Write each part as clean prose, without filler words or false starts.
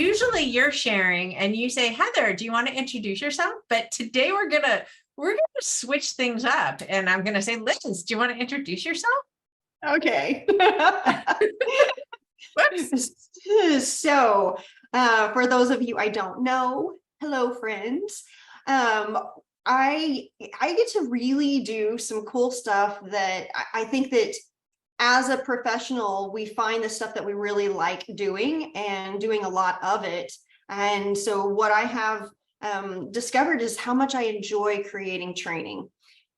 usually you're sharing and you say, Heather, do you want to introduce yourself? But today we're gonna switch things up, and I'm gonna say, Liz, do you want to introduce yourself? Okay. Whoops. So, for those of you I don't know, hello, friends. I get to really do some cool stuff that I think that as a professional, we find the stuff that we really like doing and doing a lot of it. And so what I have discovered is how much I enjoy creating training.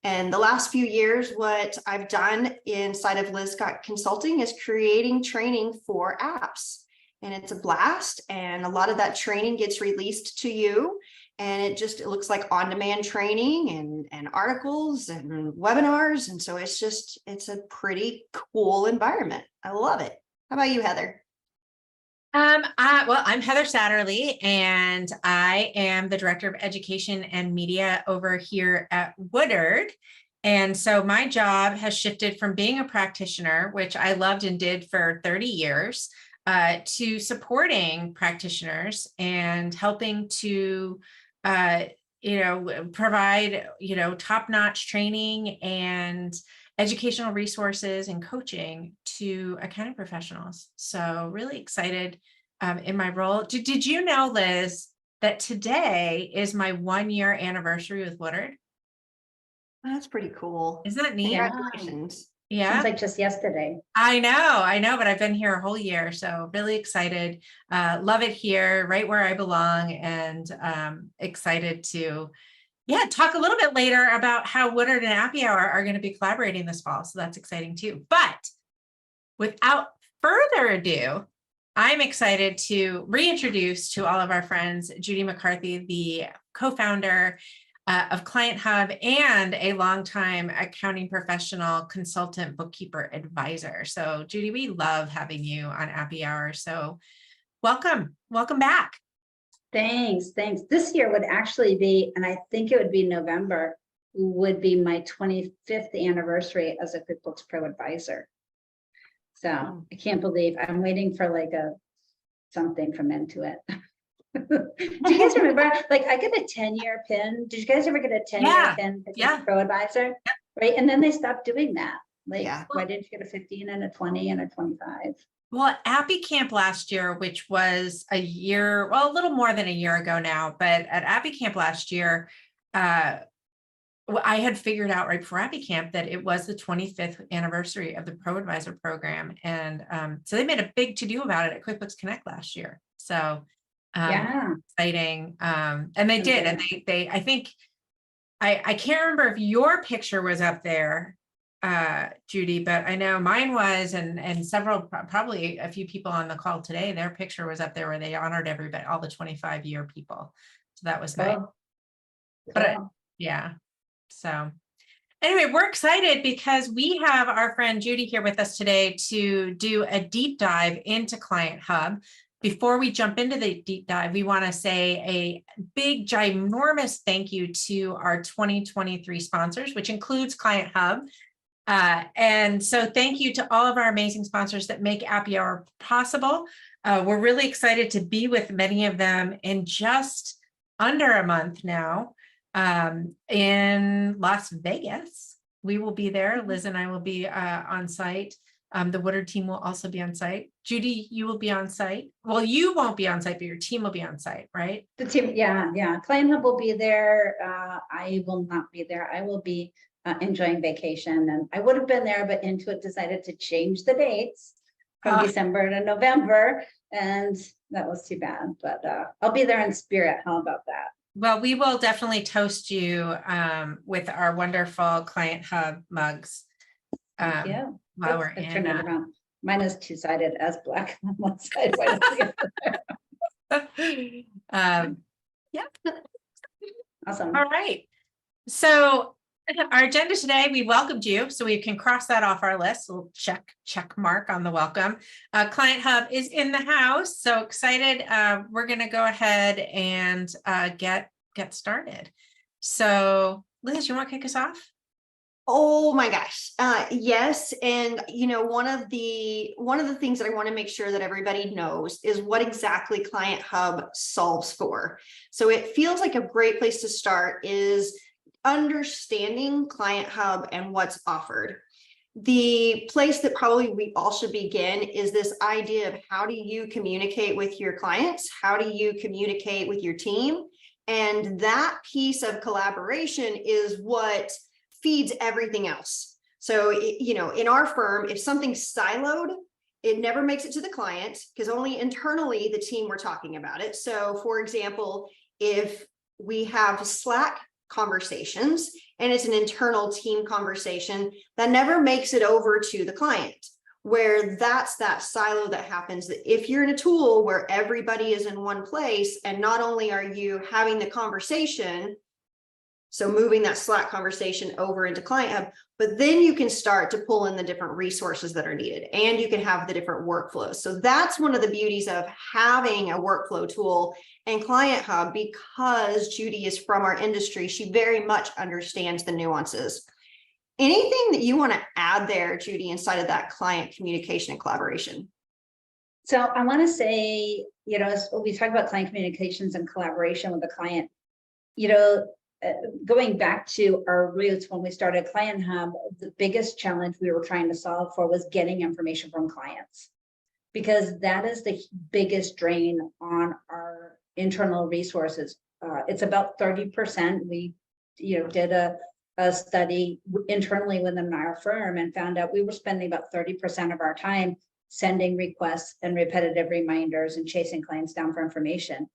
And the last few years, what I've done inside of Liz Scott Consulting is creating training for apps. And it's a blast. And a lot of that training gets released to you. And it looks like on-demand training and articles and webinars. And so it's a pretty cool environment. I love it. How about you, Heather? Well, I'm Heather Satterlee, and I am the Director of Education and Media over here at Woodard. And so my job has shifted from being a practitioner, which I loved and did for 30 years, to supporting practitioners and helping to, provide, top-notch training and educational resources and coaching to accounting professionals. So really excited in my role. Did you know, Liz, that today is my 1-year anniversary with Woodard? That's pretty cool. Isn't that neat? Congratulations. Yeah. Seems like just yesterday. I know, but I've been here a whole year, so really excited. Love it here, right where I belong, and excited to talk a little bit later about how Woodard and Appy Hour are going to be collaborating this fall. So that's exciting too. But without further ado, I'm excited to reintroduce to all of our friends, Judy McCarthy, the co-founder of Client Hub and a longtime accounting professional, consultant, bookkeeper, advisor. So Judy, we love having you on Appy Hour. So welcome back. Thanks. This year would actually be, and I think it would be November, would be my 25th anniversary as a QuickBooks Pro advisor. So I can't believe I'm waiting for like something from Intuit. Do you guys remember, like I get a 10-year pin? Did you guys ever get a 10-year pin for Pro advisor? Yeah. Right. And then they stopped doing that. Like, why didn't you get a 15 and a 20 and a 25? Well, at Appy Camp last year, which was a little more than a year ago now, but at Appy Camp last year, I had figured out right before Appy Camp that it was the 25th anniversary of the Pro Advisor program. And so they made a big to-do about it at QuickBooks Connect last year. So exciting. And they did. And they I think, I can't remember if your picture was up there, Judy, but I know mine was, and several, probably a few people on the call today, their picture was up there where they honored everybody, all the 25-year people. So that was nice. But so anyway, we're excited because we have our friend Judy here with us today to do a deep dive into Client Hub. Before we jump into the deep dive, we want to say a big, ginormous thank you to our 2023 sponsors, which includes Client Hub. And so thank you to all of our amazing sponsors that make Appy Hour possible. We're really excited to be with many of them in just under a month now in Las Vegas. We will be there. Liz and I will be on site. The Woodard team will also be on site. Judy, you will be on site. Well, you won't be on site, but your team will be on site, right? The team, yeah. Client Hub will be there. I will not be there. I will be enjoying vacation, and I would have been there, but Intuit decided to change the dates from December to November, and that was too bad. But I'll be there in spirit. How about that? Well, we will definitely toast you with our wonderful Client Hub mugs. Yeah. While we're in. Mine is two-sided as black on one side. Awesome. All right. So our agenda today, we welcomed you, so we can cross that off our list. We'll check mark on the welcome. Client Hub is in the house, so excited. We're going to go ahead and get started. So Liz, you want to kick us off? Oh my gosh. Yes. And one of the things that I want to make sure that everybody knows is what exactly Client Hub solves for. So it feels like a great place to start is understanding Client Hub and what's offered. The place that probably we all should begin is this idea of how do you communicate with your clients? How do you communicate with your team? And that piece of collaboration is what feeds everything else. So, in our firm, if something's siloed, it never makes it to the client because only internally the team we're talking about it. So, for example, if we have Slack conversations and it's an internal team conversation, that never makes it over to the client, where that's that silo that happens. That if you're in a tool where everybody is in one place and not only are you having the conversation, so moving that Slack conversation over into Client Hub, but then you can start to pull in the different resources that are needed and you can have the different workflows. So that's one of the beauties of having a workflow tool and Client Hub, because Judy is from our industry. She very much understands the nuances. Anything that you want to add there, Judy, inside of that client communication and collaboration? So I want to say, as we talk about client communications and collaboration with the client, going back to our roots when we started Client Hub, the biggest challenge we were trying to solve for was getting information from clients, because that is the biggest drain on our internal resources. It's about 30%. We, did a study internally within our firm and found out we were spending about 30% of our time sending requests and repetitive reminders and chasing clients down for information.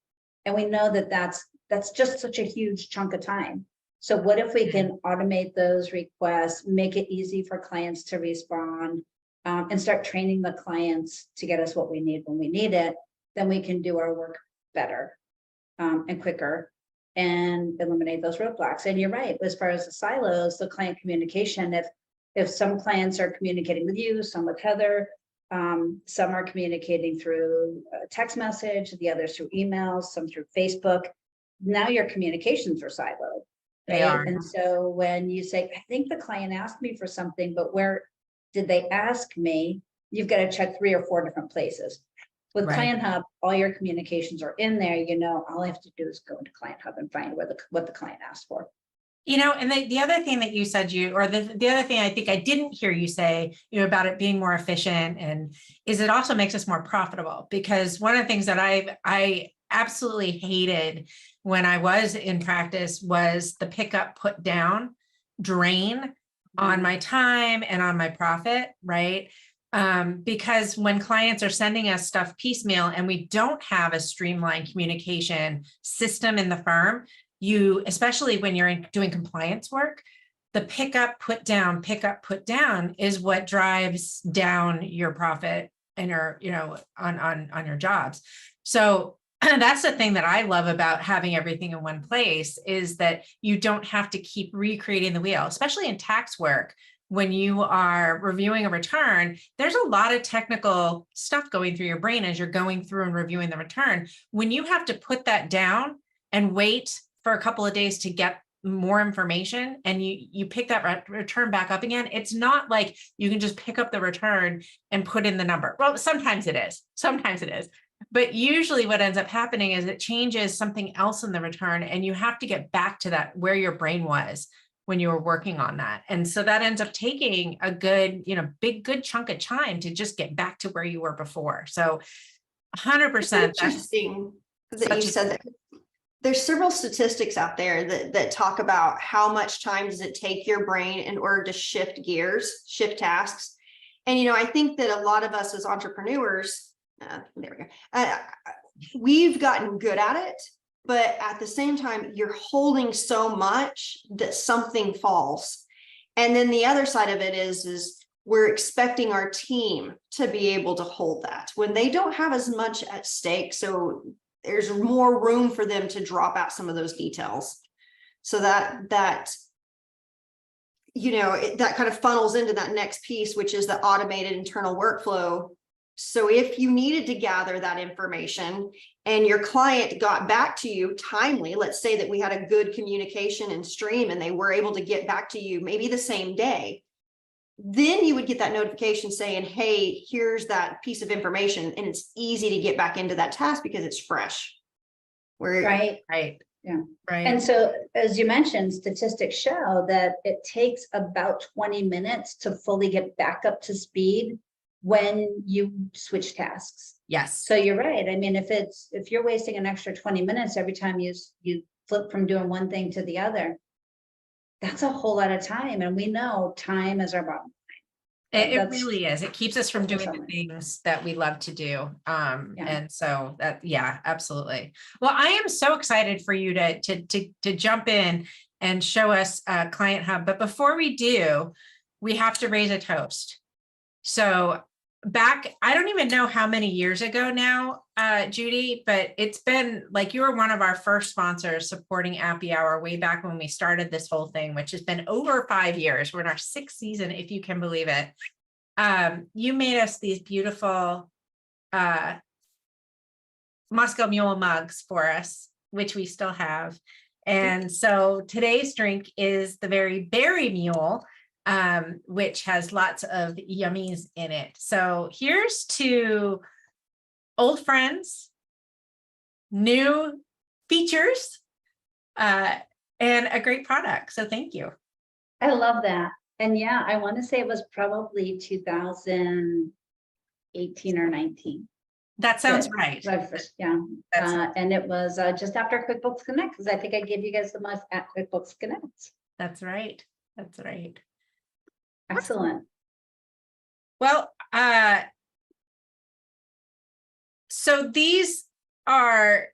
And we know that that's just such a huge chunk of time. So what if we can automate those requests, make it easy for clients to respond, and start training the clients to get us what we need when we need it, then we can do our work better and quicker and eliminate those roadblocks. And you're right, as far as the silos, the client communication, if some clients are communicating with you, some with Heather, some are communicating through a text message, the others through emails, some through Facebook. Now your communications are siloed, They right? are. And so when you say, I think the client asked me for something, but where did they ask me? You've got to check 3 or 4 different places. With Right. Client Hub, all your communications are in there. All I have to do is go into Client Hub and find what the client asked for. And the other thing that you said, the other thing I think I didn't hear you say, about it being more efficient is it also makes us more profitable, because one of the things that I absolutely hated when I was in practice was the pick up, put down drain on my time and on my profit, right? Because when clients are sending us stuff piecemeal and we don't have a streamlined communication system in the firm, especially when you're doing compliance work, the pick up, put down is what drives down your profit and on your jobs. So that's the thing that I love about having everything in one place, is that you don't have to keep recreating the wheel, especially in tax work. When you are reviewing a return, there's a lot of technical stuff going through your brain as you're going through and reviewing the return. When you have to put that down and wait for a couple of days to get more information and you pick that return back up again, it's not like you can just pick up the return and put in the number. Well, sometimes it is. But usually what ends up happening is it changes something else in the return and you have to get back to that where your brain was when you were working on that. And so that ends up taking a good, good chunk of time to just get back to where you were before. So 100%. Interesting that you said that. There's several statistics out there that talk about how much time does it take your brain in order to shift gears, shift tasks. And, I think that a lot of us as entrepreneurs, we've gotten good at it, but at the same time, you're holding so much that something falls. And then the other side of it is we're expecting our team to be able to hold that when they don't have as much at stake. So there's more room for them to drop out some of those details. So that kind of funnels into that next piece, which is the automated internal workflow So if you needed to gather that information and your client got back to you timely, let's say that we had a good communication and stream and they were able to get back to you maybe the same day, then you would get that notification saying, hey, here's that piece of information. And it's easy to get back into that task because it's fresh. Where Right. Right. Yeah. Right. And so, as you mentioned, statistics show that it takes about 20 minutes to fully get back up to speed when you switch tasks. Yes. So you're right. I mean, if you're wasting an extra 20 minutes every time you flip from doing one thing to the other, that's a whole lot of time. And we know time is our bottom. It That's- really is. It keeps us from that's doing the something. things that we love to do. Yeah. And so that, yeah, absolutely. Well, I am so excited for you to jump in and show us Client Hub. But before we do, we have to raise a toast. So back, I don't even know how many years ago now, Judy, but it's been like you were one of our first sponsors supporting Appy Hour way back when we started this whole thing, which has been over 5 years. We're in our 6th season, if you can believe it. You made us these beautiful Moscow Mule mugs for us, which we still have. And so today's drink is the very berry mule, which has lots of yummies in it. So here's to old friends, new features, and a great product. So thank you. I love that. And yeah, I want to say it was probably 2018 or 19. That sounds Good. right. My first, yeah. That's, And it was just after QuickBooks Connect, because I think I gave you guys the most at QuickBooks Connect. that's right. That's right. Excellent. Well, so these are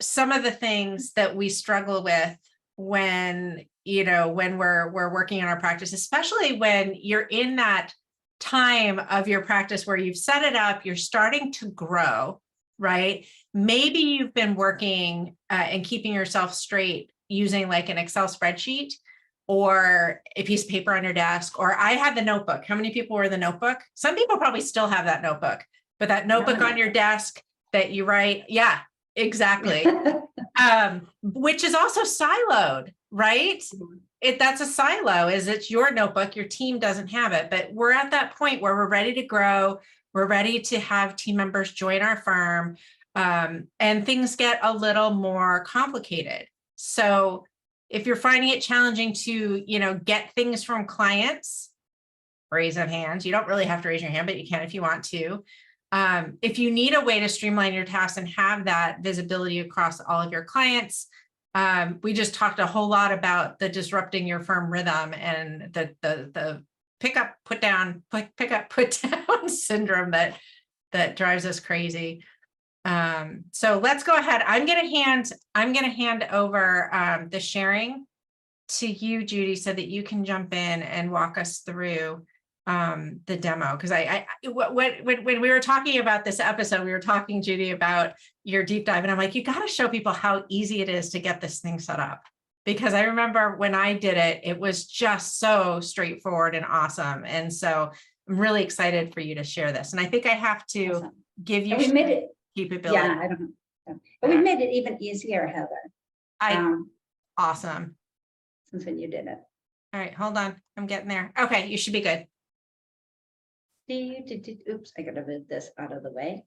some of the things that we struggle with when, when we're working on our practice, especially when you're in that time of your practice where you've set it up, you're starting to grow, right? Maybe you've been working and keeping yourself straight using like an Excel spreadsheet or a piece of paper on your desk, or I had the notebook. How many people were in the notebook? Some people probably still have that notebook, but that notebook on your desk that you write. Yeah, exactly. Which is also siloed, right? That's a silo, is it's your notebook, your team doesn't have it, but we're at that point where we're ready to grow. We're ready to have team members join our firm, and things get a little more complicated. So if you're finding it challenging to, get things from clients, raise of hands. You don't really have to raise your hand, but you can if you want to. If you need a way to streamline your tasks and have that visibility across all of your clients, we just talked a whole lot about the disrupting your firm rhythm and the pick up, put down syndrome that drives us crazy. So let's go ahead. I'm going to hand over the sharing to you, Judy, so that you can jump in and walk us through the demo. Because when we were talking about this episode, we were talking, Judy, about your deep dive, and I'm like, you got to show people how easy it is to get this thing set up. Because I remember when I did it, it was just so straightforward and awesome. And so I'm really excited for you to share this. And I think I have to Awesome. give you And we made it. capability. Yeah, I don't know. But we made it even easier, Heather. Awesome. Since when you did it. All right, hold on. I'm getting there. Okay, you should be good. Oops, I gotta move this out of the way.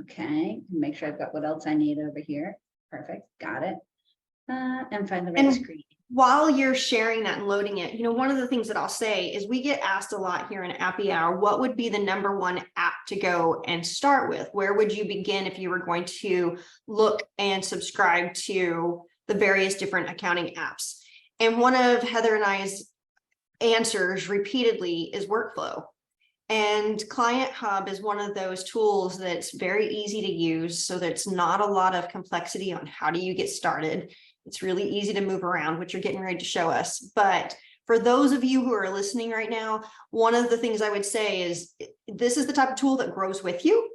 Okay, make sure I've got what else I need over here. Perfect, got it. And find the right And screen. while you're sharing that and loading it, one of the things that I'll say is we get asked a lot here in Appy Hour, what would be the #1 app to go and start with? Where would you begin if you were going to look and subscribe to the various different accounting apps? And one of Heather and I's answers repeatedly is Workflow. And Client Hub is one of those tools that's very easy to use, so there's not a lot of complexity on how do you get started. It's really easy to move around, which you're getting ready to show us. But for those of you who are listening right now, one of the things I would say is this is the type of tool that grows with you.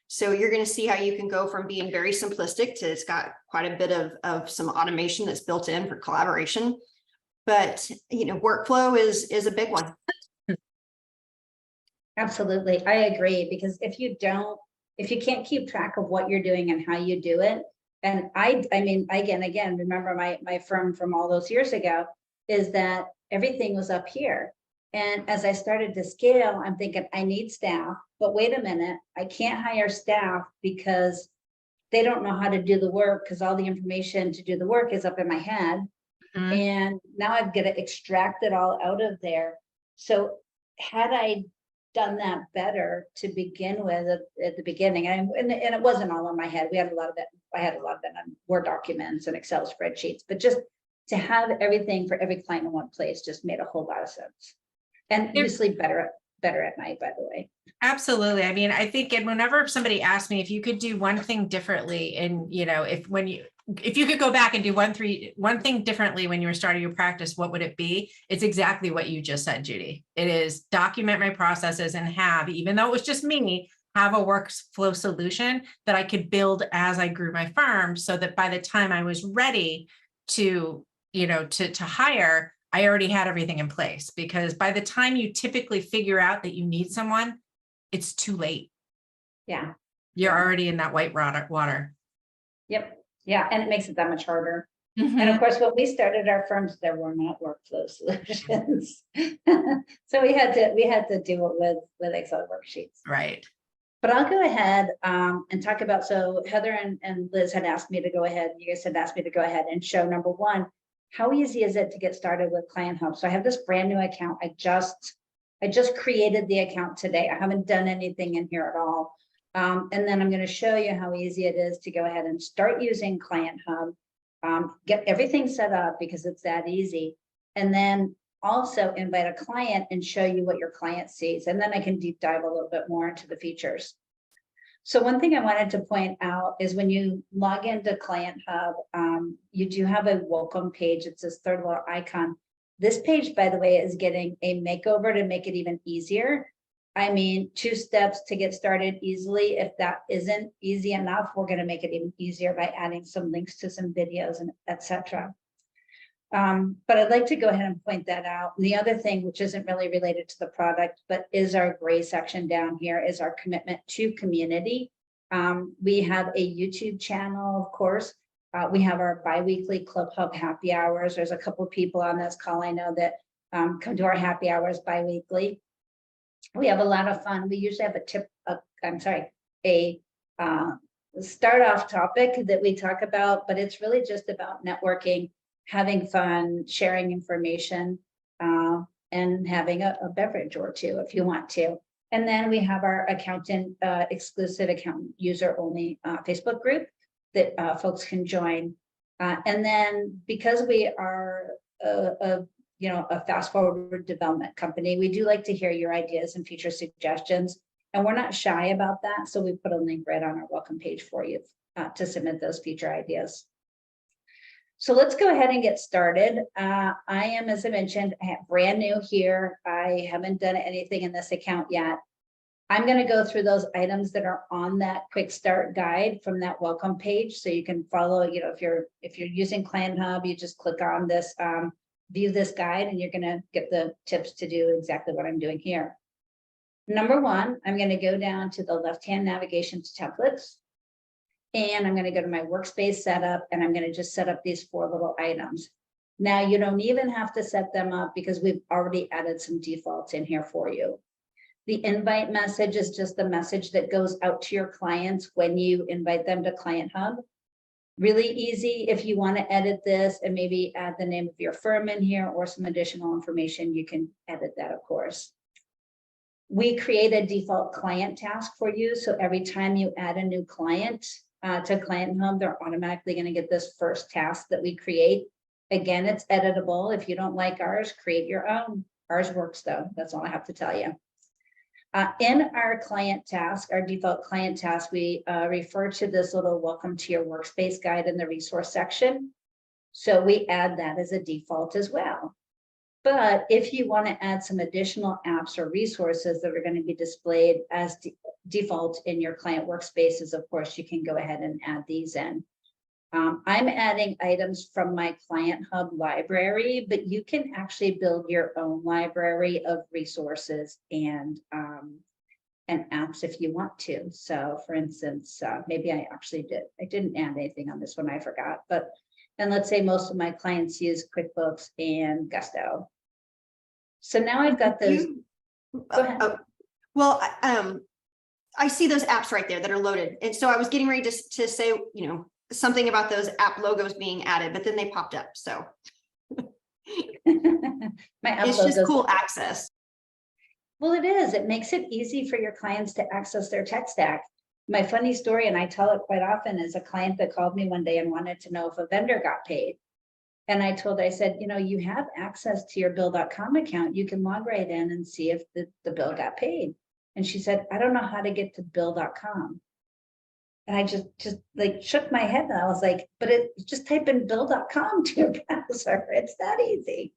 So you're going to see how you can go from being very simplistic to it's got quite a bit of some automation that's built in for collaboration. But Workflow is a big one. Absolutely. I agree, because if you can't keep track of what you're doing and how you do it, and I mean, again, remember my firm from all those years ago is that everything was up here. And as I started to scale, I'm thinking I need staff, but wait a minute, I can't hire staff because they don't know how to do the work, because all the information to do the work is up in my head. Mhm. And now I've got to extract it all out of there. So had I done that better to begin with at the beginning, and it wasn't all in my head. We had a lot of it. I had a lot of it on Word documents and Excel spreadsheets, but just to have everything for every client in one place just made a whole lot of sense. And you sleep better at night, by the way. Absolutely. I mean, I think, and whenever somebody asks me if you could do one thing differently, and if you could go back and do one thing differently when you were starting your practice, what would it be? It's exactly what you just said, Judy. It is document my processes and even though it was just me, have a workflow solution that I could build as I grew my firm, so that by the time I was ready to hire, I already had everything in place. Because by the time you typically figure out that you need someone, it's too late. Yeah. You're already in that white water. Yep. Yeah. And it makes it that much harder. Mhm. And of course, when we started our firms, there were not workflow solutions. So we had to do it with Excel worksheets. Right. But I'll go ahead and talk about, so Heather and Liz had asked me to go ahead, you guys had asked me to go ahead and show number one, how easy is it to get started with Client Hub? So I have this brand new account. I just created the account today. I haven't done anything in here at all. And then I'm going to show you how easy it is to go ahead and start using Client Hub, get everything set up because it's that easy. And then also invite a client and show you what your client sees. And then I can deep dive a little bit more into the features. So one thing I wanted to point out is when you log into Client Hub, you do have a welcome page. It's this third little icon. This page, by the way, is getting a makeover to make it even easier. I mean, 2 steps to get started easily. If that isn't easy enough, we're going to make it even easier by adding some links to some videos and etc. But I'd like to go ahead and point that out. And the other thing, which isn't really related to the product, but is our gray section down here, is our commitment to community. We have a YouTube channel, of course. We have our bi-weekly Club Hub happy hours. There's a couple of people on this call I know that come to our happy hours bi-weekly. We have a lot of fun. We usually have a start off topic that we talk about, but it's really just about networking, having fun, sharing information, and having a beverage or two if you want to. And then we have our accountant exclusive accountant user only Facebook group that folks can join. And then because we are a fast forward development company, we do like to hear your ideas and future suggestions. And we're not shy about that. So we put a link right on our welcome page for you to submit those future ideas. So let's go ahead and get started. I am, as I mentioned, brand new here. I haven't done anything in this account yet. I'm going to go through those items that are on that quick start guide from that welcome page. So you can follow, if you're using Client Hub, you just click on this, view this guide, and you're going to get the tips to do exactly what I'm doing here. Number one, I'm going to go down to the left-hand navigation to templates. And I'm going to go to my workspace setup, and I'm going to just set up these 4 little items. Now, you don't even have to set them up because we've already added some defaults in here for you. The invite message is just the message that goes out to your clients when you invite them to Client Hub. Really easy. If you want to edit this and maybe add the name of your firm in here or some additional information, you can edit that, of course. We create a default client task for you. So every time you add a new client, to Client Hub, they're automatically going to get this first task that we create. Again, it's editable. If you don't like ours, create your own. Ours works though. That's all I have to tell you. In our client task, our default client task, we refer to this little welcome to your workspace guide in the resource section. So we add that as a default as well. But if you want to add some additional apps or resources that are going to be displayed as default in your client workspaces, of course, you can go ahead and add these in. I'm adding items from my Client Hub library, but you can actually build your own library of resources and apps if you want to. So for instance, maybe I didn't add anything on this one, I forgot, and let's say most of my clients use QuickBooks and Gusto. So now I've got those. Go ahead. Well, I see those apps right there that are loaded. And so I was getting ready to say, something about those app logos being added, but then they popped up. So My app it's just logos- cool access. Well, it is. It makes it easy for your clients to access their tech stack. My funny story, and I tell it quite often, is a client that called me one day and wanted to know if a vendor got paid. And I said, you have access to your bill.com account. You can log right in and see if the bill got paid. And she said, I don't know how to get to bill.com. And I just like shook my head and I was like, but just type in bill.com to your browser. It's that easy.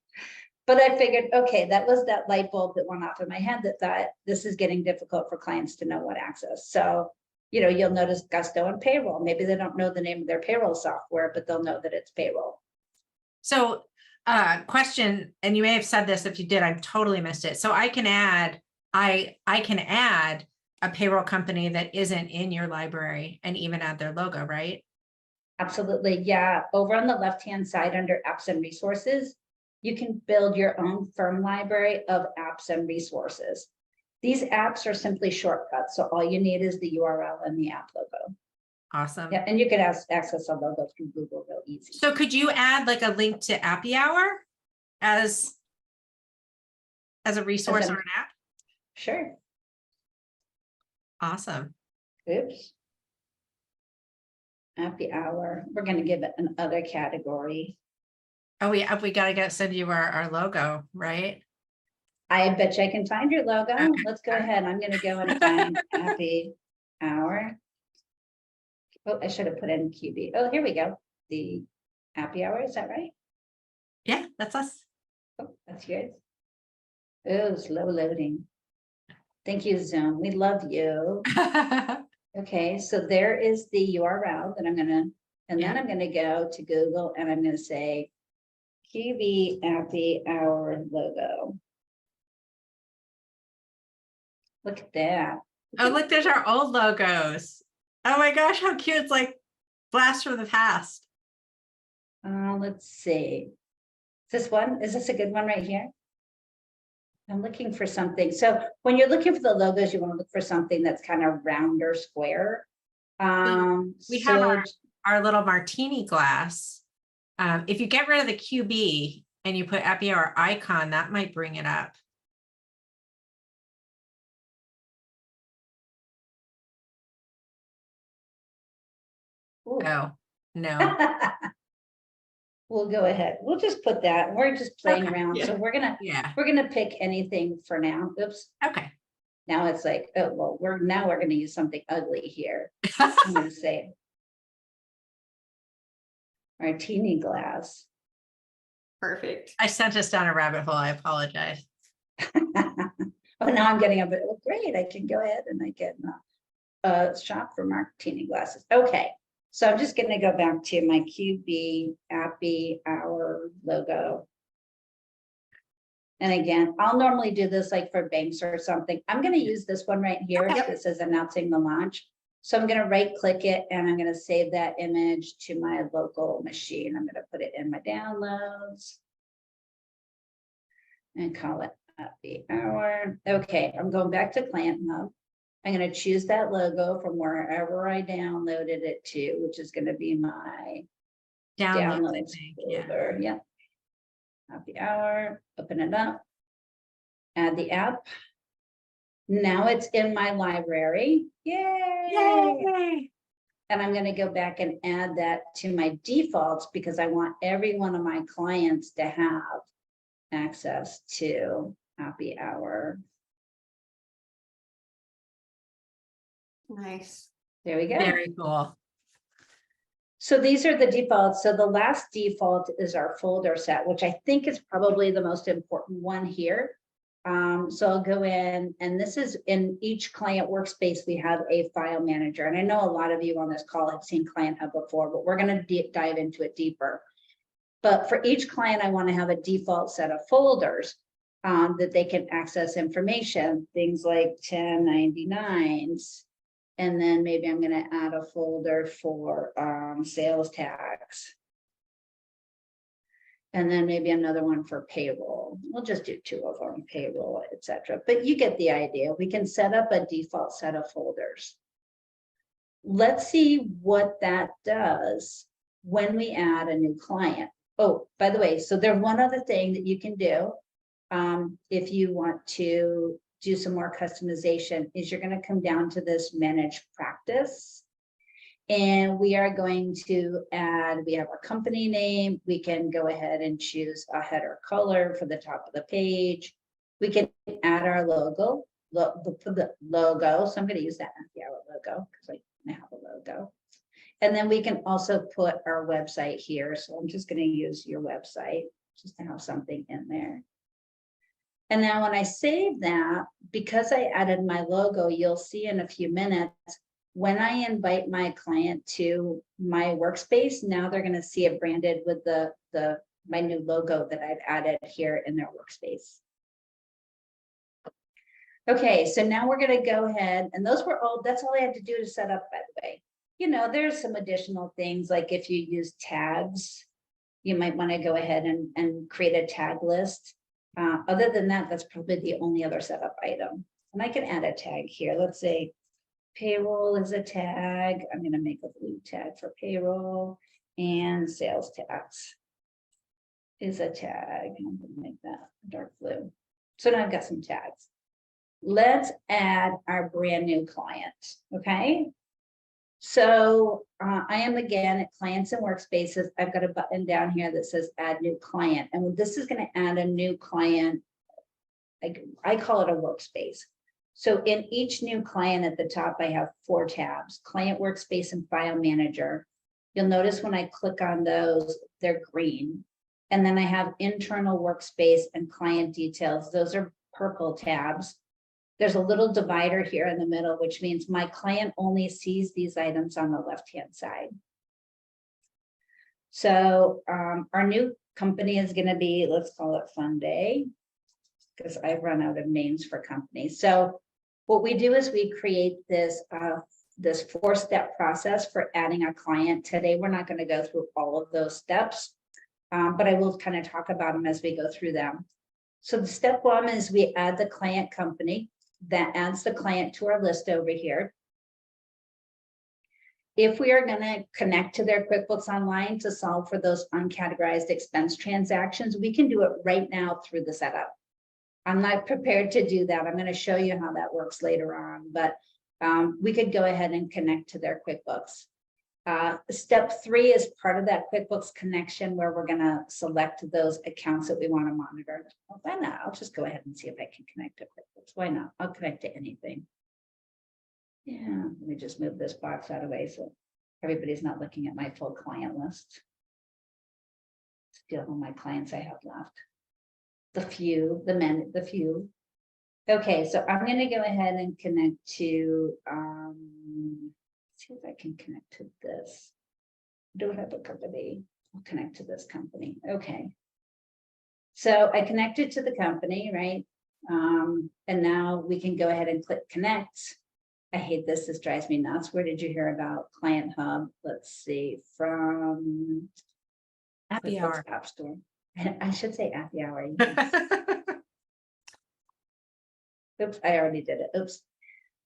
But I figured, okay, that was that light bulb that went off in my head that thought this is getting difficult for clients to know what access. So, you'll notice Gusto and payroll. Maybe they don't know the name of their payroll software, but they'll know that it's payroll. So question, and you may have said this, if you did, I totally missed it. So I can add a payroll company that isn't in your library and even add their logo, right? Absolutely. Yeah. Over on the left-hand side under apps and resources, you can build your own firm library of apps and resources. These apps are simply shortcuts. So all you need is the URL and the app logo. Awesome. Yeah, and you can access a logo through Google real easy. So could you add like a link to Appy Hour as a resource or an app? Sure. Awesome. Oops. Happy hour. We're going to give it an other category. Oh, we gotta send you our logo, right? I bet you I can find your logo. Okay. Let's go ahead. I'm going to go and find happy hour. Oh, I should have put in QB. Oh, here we go. The happy hour. Is that right? Yeah, that's us. Oh, that's yours. Oh, slow loading. Thank you, Zoom. We love you. Okay, so there is the URL that I'm gonna, and then I'm gonna go to Google and I'm gonna say QB Happy Hour logo. Look at that. Oh, look, there's our old logos. Oh my gosh, how cute. It's like blast from the past. Let's see. This one, is this a good one right here? I'm looking for something. So when you're looking for the logos, you want to look for something that's kind of round or square. We have our little martini glass. If you get rid of the QB and you put Happy Hour icon, that might bring it up. Ooh. Oh, no. We'll go ahead. We'll just put that. We're just playing Okay. around. Yeah. So we're gonna pick anything for now. Oops. Okay. Now it's like, oh, well, we're gonna use something ugly here. I'm gonna say martini glass. Perfect. I sent us down a rabbit hole. I apologize. Oh, now I'm getting a bit, oh, great. I can go ahead and I can shop for martini glasses. Okay. So I'm just gonna go back to my QB Happy Hour logo. And again, I'll normally do this like for banks or something. I'm going to use this one right here. Okay. This is announcing the launch. So I'm going to right click it and I'm going to save that image to my local machine. I'm going to put it in my downloads and call it Happy Hour. Okay, I'm going back to Client Hub. I'm going to choose that logo from wherever I downloaded it to, which is going to be my Downloads, I downloads think. Yeah. folder. Yeah. Happy hour, open it up, add the app. Now it's in my library. Yay! Yay! And I'm going to go back and add that to my defaults because I want every one of my clients to have access to Happy Hour. Nice. There we go. Very cool. So these are the defaults. So the last default is our folder set, which I think is probably the most important one here. So I'll go in, and this is in each client workspace, we have a file manager. And I know a lot of you on this call have seen Client Hub before, but we're going to dive into it deeper. But for each client, I want to have a default set of folders that they can access information, things like 1099s. And then maybe I'm going to add a folder for sales tax. And then maybe another one for payroll. We'll just do 2 of them, payroll, etc. But you get the idea. We can set up a default set of folders. Let's see what that does when we add a new client. Oh, by the way, so there's one other thing that you can do if you want to do some more customization is you're going to come down to this manage practice. And we are going to add, we have our company name. We can go ahead and choose a header color for the top of the page. We can add our logo, the logo. So I'm going to use that Happy Hour logo because I have a logo. And then we can also put our website here. So I'm just going to use your website just to have something in there. And now when I save that, because I added my logo, you'll see in a few minutes, when I invite my client to my workspace, now they're going to see it branded with my new logo that I've added here in their workspace. Okay, so now we're going to go ahead, and that's all I had to do to set up, by the way. You know, there's some additional things like if you use tags, you might want to go ahead and create a tag list. Other than that, that's probably the only other setup item. And I can add a tag here. Let's say payroll is a tag. I'm going to make a blue tag for payroll, and sales tax is a tag. I'm going to make that dark blue. So now I've got some tags. Let's add our brand new client. Okay. So I am again at clients and workspaces. I've got a button down here that says add new client. And this is going to add a new client. I call it a workspace. So in each new client at the top, I have 4 tabs, client workspace and file manager. You'll notice when I click on those, they're green. And then I have internal workspace and client details. Those are purple tabs. There's a little divider here in the middle, which means my client only sees these items on the left-hand side. So our new company is going to be, let's call it Fun Day, because I've run out of names for companies. So what we do is we create this 4-step process for adding a client. Today, we're not going to go through all of those steps, but I will kind of talk about them as we go through them. So the step 1 is we add the client company. That adds the client to our list over here. If we are going to connect to their QuickBooks Online to solve for those uncategorized expense transactions, we can do it right now through the setup. I'm not prepared to do that. I'm going to show you how that works later on, but we could go ahead and connect to their QuickBooks. Step 3 is part of that QuickBooks connection where we're going to select those accounts that we want to monitor. Well, why not? I'll just go ahead and see if I can connect to QuickBooks. Why not? I'll connect to anything. Yeah, let me just move this box out of the way so everybody's not looking at my full client list. Still all my clients I have left. The few. Okay, so I'm going to go ahead and connect to see if I can connect to this. I don't have a company. I'll connect to this company. Okay. So I connected to the company, right? And now we can go ahead and click connect. I hate this. This drives me nuts. Where did you hear about Client Hub? Let's see, from Happy Hour. App Store. I should say Happy Hour. Oops, I already did it. Oops.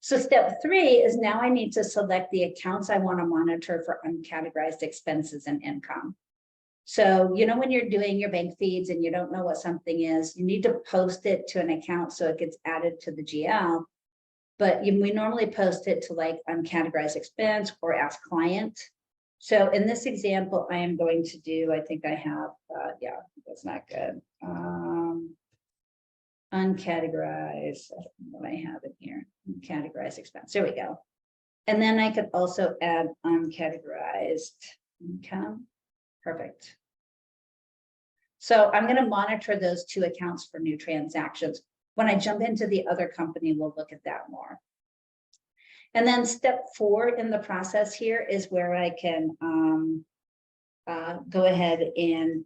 So step 3 is now I need to select the accounts I want to monitor for uncategorized expenses and income. So, you know, when you're doing your bank feeds and you don't know what something is, you need to post it to an account so it gets added to the GL. But we normally post it to like uncategorized expense or ask client. So in this example, I am going to do, I think I have, yeah, that's not good. Uncategorized, what I have in here, categorized expense. There we go. And then I could also add uncategorized income. Perfect. So I'm going to monitor those 2 accounts for new transactions. When I jump into the other company, we'll look at that more. And then step 4 in the process here is where I can go ahead and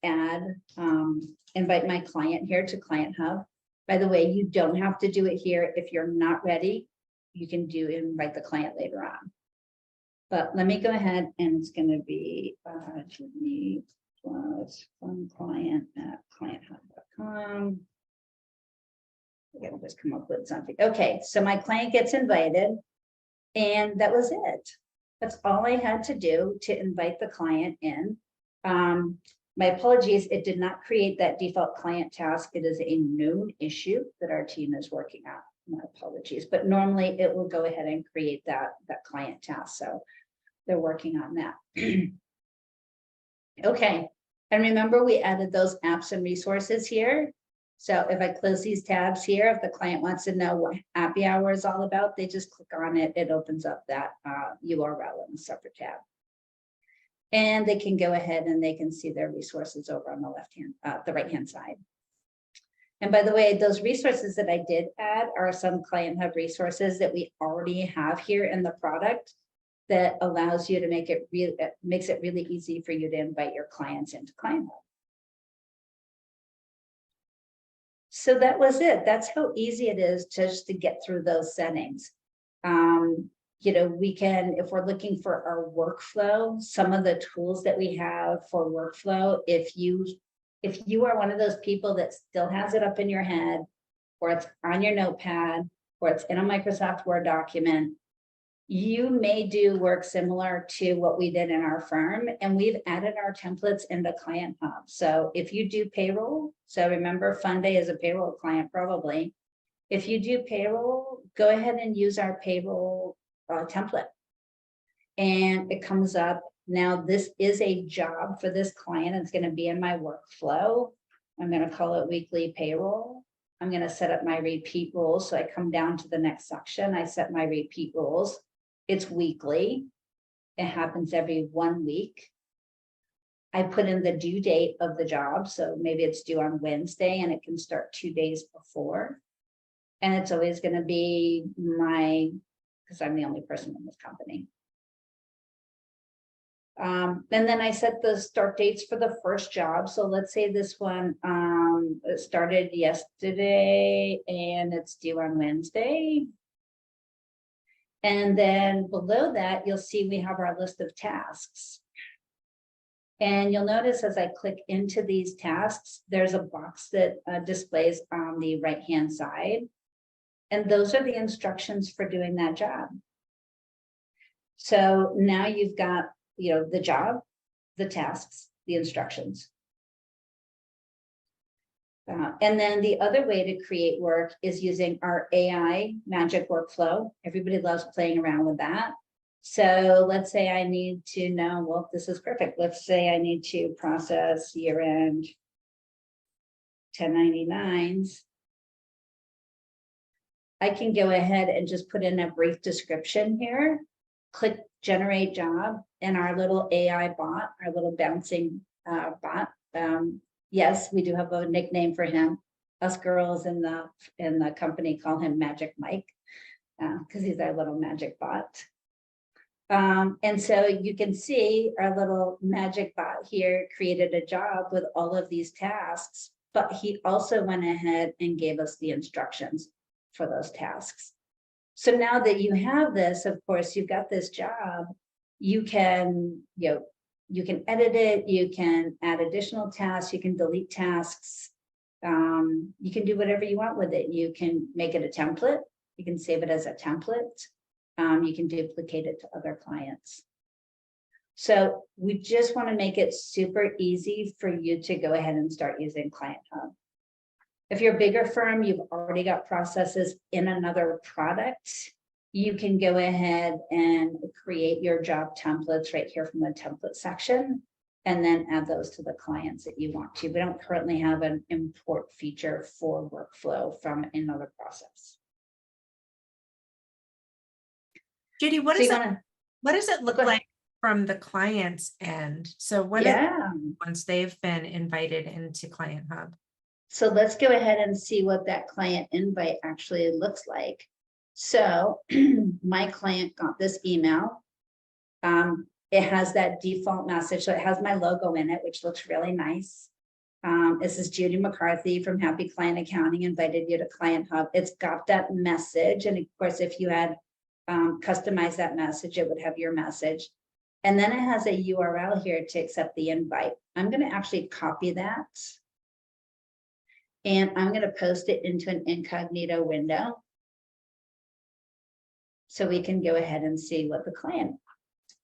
add, invite my client here to Client Hub. By the way, you don't have to do it here. If you're not ready, you can invite the client later on. But let me go ahead, and it's going to be Judy plus one client at clienthub.com. I gotta just come up with something. Okay, so my client gets invited, and that was it. That's all I had to do to invite the client in. My apologies, it did not create that default client task. It is a known issue that our team is working on. My apologies, but normally it will go ahead and create that client task. So they're working on that. Okay, and remember we added those apps and resources here. So if I close these tabs here, if the client wants to know what Happy Hour is all about, they just click on it. It opens up that URL in a separate tab. And they can go ahead and they can see their resources over on the right-hand side. And by the way, those resources that I did add are some Client Hub resources that we already have here in the product that allows you to makes it really easy for you to invite your clients into Client Hub. So that was it. That's how easy it is just to get through those settings. You know, we can, if we're looking for our workflow, some of the tools that we have for workflow, if you are one of those people that still has it up in your head, or it's on your notepad, or it's in a Microsoft Word document, you may do work similar to what we did in our firm, and we've added our templates into Client Hub. So if you do payroll, so remember Funday is a payroll client probably. If you do payroll, go ahead and use our payroll template. And it comes up, now this is a job for this client. It's going to be in my workflow. I'm going to call it weekly payroll. I'm going to set up my repeat rules. So I come down to the next section. I set my repeat rules. It's weekly. It happens every 1 week. I put in the due date of the job. So maybe it's due on Wednesday and it can start 2 days before. And it's always going to be because I'm the only person in this company. And then I set the start dates for the first job. So let's say this one it started yesterday and it's due on Wednesday. And then below that, you'll see we have our list of tasks. And you'll notice as I click into these tasks, there's a box that displays on the right-hand side. And those are the instructions for doing that job. So now you've got, you know, the job, the tasks, the instructions. And then the other way to create work is using our AI magic workflow. Everybody loves playing around with that. So let's say I need to know, well, this is perfect. Let's say I need to process year-end 1099s. I can go ahead and just put in a brief description here, click generate job, and our little AI bot, our little bouncing bot. Yes, we do have a nickname for him. Us girls in the company call him Magic Mike because he's our little magic bot. And so you can see our little magic bot here created a job with all of these tasks, but he also went ahead and gave us the instructions for those tasks. So now that you have this, of course, you've got this job, you can, you can edit it, you can add additional tasks, you can delete tasks, you can do whatever you want with it. You can make it a template, you can save it as a template, you can duplicate it to other clients. So we just want to make it super easy for you to go ahead and start using Client Hub. If you're a bigger firm, you've already got processes in another product, you can go ahead and create your job templates right here from the template section, and then add those to the clients that you want to. We don't currently have an import feature for workflow from another process. Judy, what does it look like from the client's end? So what are the once they've been invited into Client Hub? So let's go ahead and see what that client invite actually looks like. So my client got this email. It has that default message, so it has my logo in it, which looks really nice. This is Judy McCarthy from Happy Client Accounting, invited you to Client Hub. It's got that message, and of course, if you had customized that message, it would have your message. And then it has a URL here to accept the invite. I'm going to actually copy that. And I'm going to post it into an incognito window. So we can go ahead and see what the client.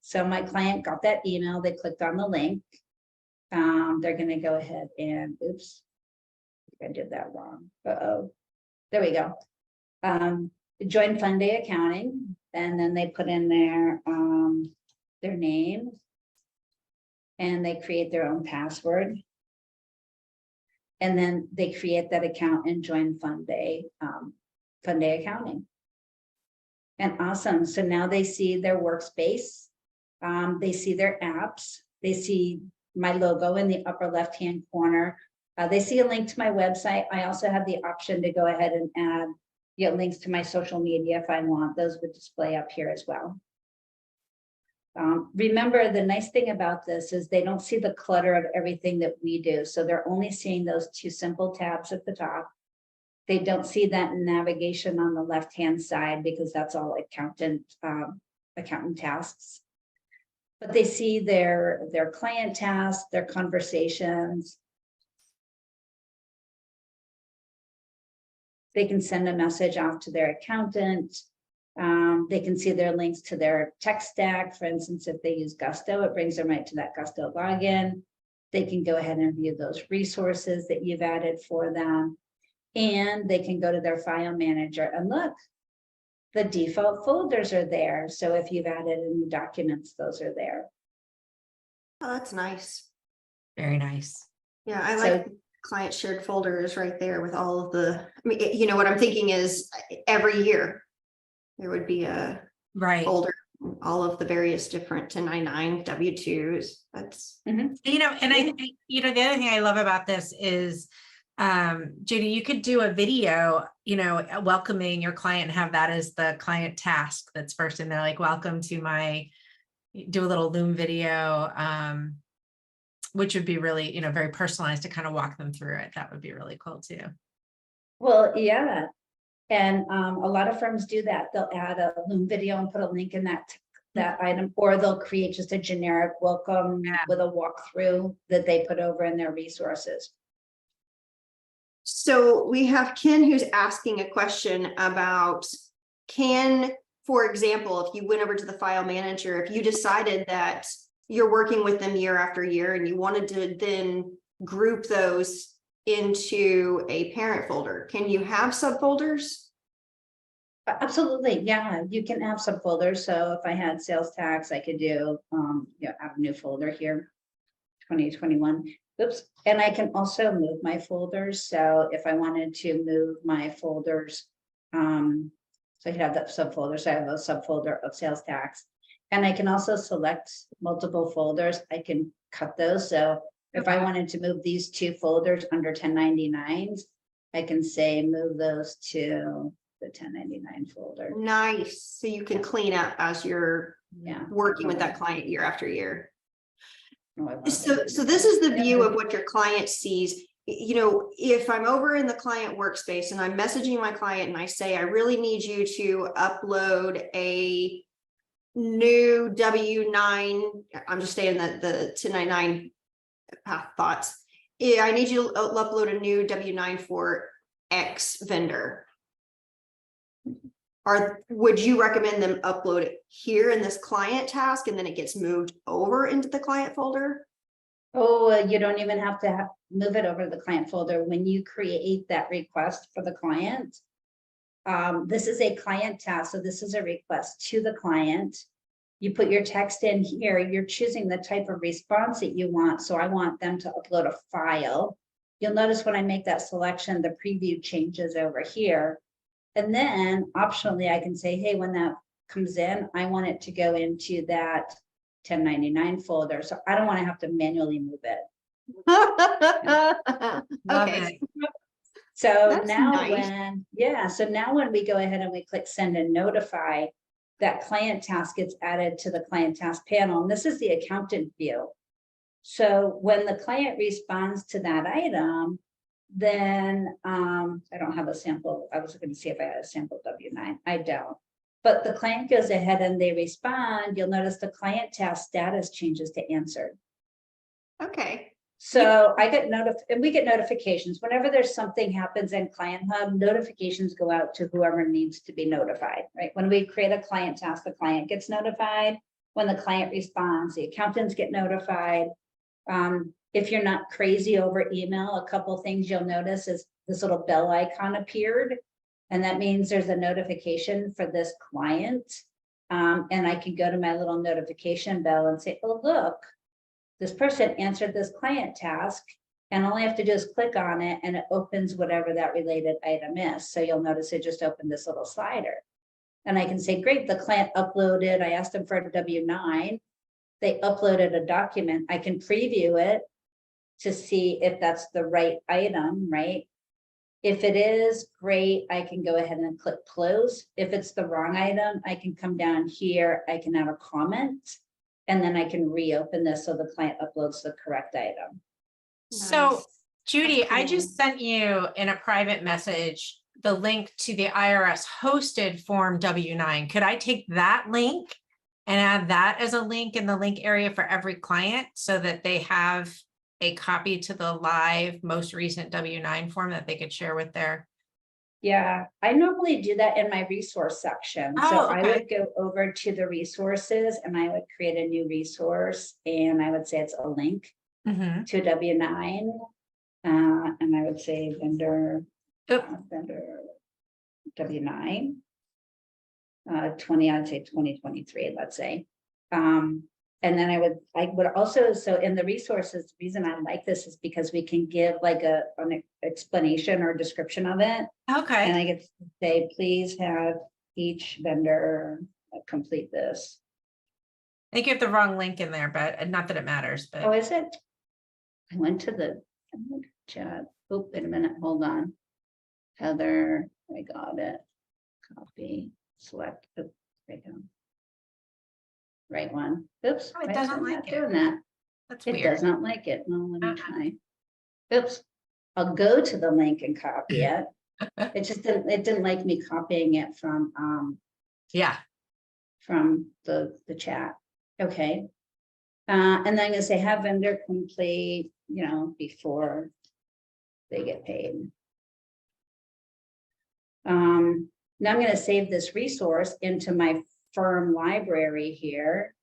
So my client got that email, they clicked on the link. They're going to go ahead and, oops, I did that wrong. Uh-oh, there we go. Join Fun Day Accounting. And then they put in their name and they create their own password. And then they create that account and join Fun Day Accounting. And awesome. So now they see their workspace. They see their apps. They see my logo in the upper left-hand corner. They see a link to my website. I also have the option to go ahead and add links to my social media if I want. Those would display up here as well. Remember, the nice thing about this is they don't see the clutter of everything that we do. So they're only seeing those two simple tabs at the top. They don't see that navigation on the left-hand side because that's all accountant tasks. But they see their client tasks, their conversations. They can send a message off to their accountant. They can see their links to their tech stack. For instance, if they use Gusto, it brings them right to that Gusto login. They can go ahead and view those resources that you've added for them. And they can go to their file manager and look, the default folders are there. So if you've added any documents, those are there. Oh, that's nice. Very nice. Yeah, I like client shared folders right there with all of the, I mean, you know, what I'm thinking is every year there would be a Right. folder, all of the various different 1099 W-2s. That's You know, and the other thing I love about this is, Judy, you could do a video, welcoming your client and have that as the client task that's first in there, like, welcome to do a little Loom video, which would be really, very personalized to kind of walk them through it. That would be really cool too. Well, yeah. And a lot of firms do that. They'll add a Loom video and put a link in that item, or they'll create just a generic welcome with a walkthrough that they put over in their resources. so we have Ken who's asking a question about for example, if you went over to the file manager, if you decided that you're working with them year after year and you wanted to then group those into a parent folder, can you have subfolders? Absolutely, yeah, you can have subfolders. So if I had sales tax, I could do add a new folder here, 2021. Oops. And I can also move my folders. So if I wanted to move my folders, so I could have that subfolder. So I have a subfolder of sales tax. And I can also select multiple folders. I can cut those. So if I wanted to move these two folders under 1099s, I can say move those to the 1099 folder. Nice. So you can clean up as you're working with that client year after year. So this is the view of what your client sees. If I'm over in the client workspace and I'm messaging my client and I say, I really need you to upload a new W-9, I'm just saying that the 1099 thoughts. I need you to upload a new W-9 for X vendor. Would you recommend them upload it here in this client task and then it gets moved over into the client folder? Oh, you don't even have to move it over to the client folder. When you create that request for the client, this is a client task. So this is a request to the client. You put your text in here, you're choosing the type of response that you want. So I want them to upload a file. You'll notice when I make that selection, the preview changes over here. And then optionally, I can say, hey, when that comes in, I want it to go into that 1099 folder. So I don't want to have to manually move it. Love Okay, it. So That's now nice. so now when we go ahead and we click send and notify, that client task gets added to the client task panel, and this is the accountant view. So when the client responds to that item, then I don't have a sample. I was going to see if I had a sample W9. I don't. But the client goes ahead and they respond. You'll notice the client task status changes to answered. Okay, So I get and we get notifications whenever there's something happens in Client Hub, notifications go out to whoever needs to be notified, right? When we create a client task, the client gets notified. When the client responds, the accountants get notified. If you're not crazy over email, a couple things you'll notice is this little bell icon appeared. And that means there's a notification for this client. And I can go to my little notification bell and say, oh, look, this person answered this client task, and all I have to do is click on it and it opens whatever that related item is. So you'll notice it just opened this little slider. And I can say, great, the client uploaded, I asked them for a W9. They uploaded a document. I can preview it to see if that's the right item, right? If it is, great, I can go ahead and click close. If it's the wrong item, I can come down here, I can have a comment, and then I can reopen this so the client uploads the correct item. So nice. Judy, I cool. just sent you in a private message the link to the IRS hosted form W9. Could I take that link and add that as a link in the link area for every client so that they have a copy to the live most recent W9 form that they could share with their? Yeah, I normally do that in my resource section. So Oh, I okay. would go over to the resources and I would create a new resource, and I would say it's a link Mhm. to a W9. And I would say vendor, Oop. vendor W9. 20, I'd say 2023, let's say. And then I would also, so in the resources, the reason I like this is because we can give like an explanation or description of it. And Okay. I get to say, please have each vendor complete this. I think you have the wrong link in there, but not that it matters, Oh, but is it? I went to the chat. Oh, wait a minute, hold on. Heather, I got it. Copy, select, oh, there you go. Right one. Oops. Oh, it why is doesn't not like it. doing that. that's It weird. does not like it. Well, let me Uh-uh. try. Oops. I'll go to the link and copy it. It didn't like me copying it from Yeah. the chat. Okay. And then I'm gonna say have vendor complete, before they get paid. Now I'm gonna save this resource into my firm library here.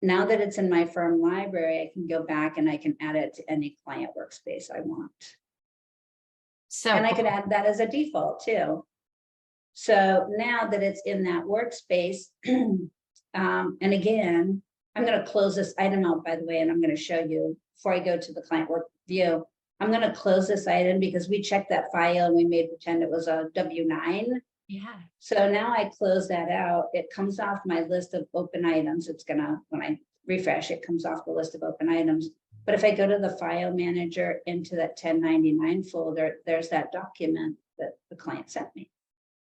Now that it's in my firm library, I can go back and I can add it to any client workspace I want. So And I can add that as a default too. So now that it's in that workspace, and again, I'm going to close this item out, by the way, and I'm going to show you before I go to the client work view. I'm going to close this item because we checked that file and we made pretend it was a W9. yeah. So now I close that out. It comes off my list of open items. It's gonna, when I refresh, it comes off the list of open items. But if I go to the file manager into that 1099 folder, there's that document that the client sent me.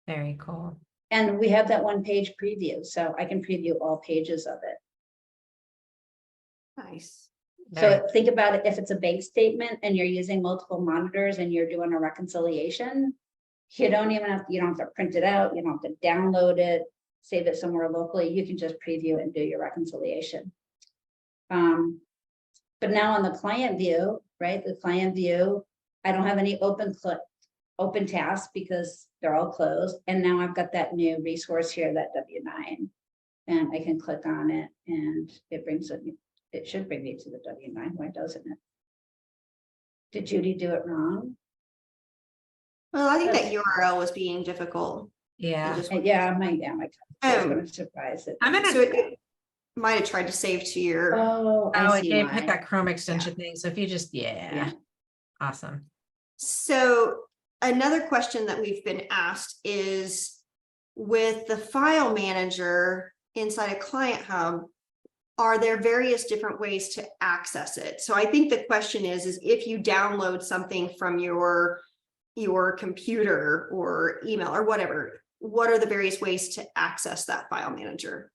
Very cool. And we have that one page preview, so I can preview all pages of it. Nice. So think about it, if it's a bank statement and you're using multiple monitors and you're doing a reconciliation, you don't have to print it out, you don't have to download it, save it somewhere locally, you can just preview it and do your reconciliation. But now on the client view, right, the client view, I don't have any open tasks because they're all closed. And now I've got that new resource here, that W9, and I can click on it and it should bring me to the W9. Why doesn't it? Did Judy do it wrong? Well, I think that Okay. URL was being difficult. It Yeah. just- Yeah, my Um, I'm surprised that. I'm gonna. So it might have tried to save to your, Oh, Oh, I it see did why. put that Chrome extension thing. So if you just, yeah. Yeah. Awesome. so another question that we've been asked is with the file manager inside a Client Hub, are there various different ways to access it? So I think the question is if you download something from your computer or email or whatever, what are the various ways to access that file manager?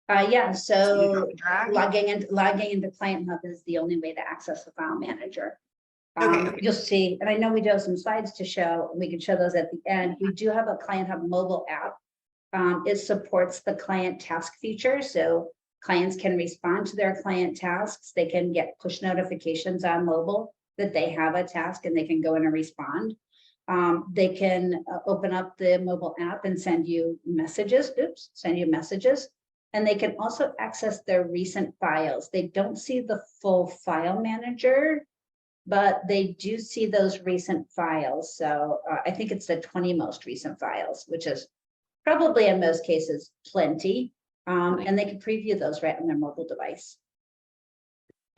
Yeah, So you so drop and drag? logging into Client Hub is the only way to access the file manager. Okay. You'll see, and I know we do have some slides to show, and we can show those at the end. We do have a Client Hub mobile app. It supports the client task feature, so clients can respond to their client tasks. They can get push notifications on mobile that they have a task, and they can go in and respond. They can open up the mobile app and send you messages. And they can also access their recent files. They don't see the full file manager, but they do see those recent files. So I think it's the 20 most recent files, which is probably in most cases plenty. And they can preview those right on their mobile device.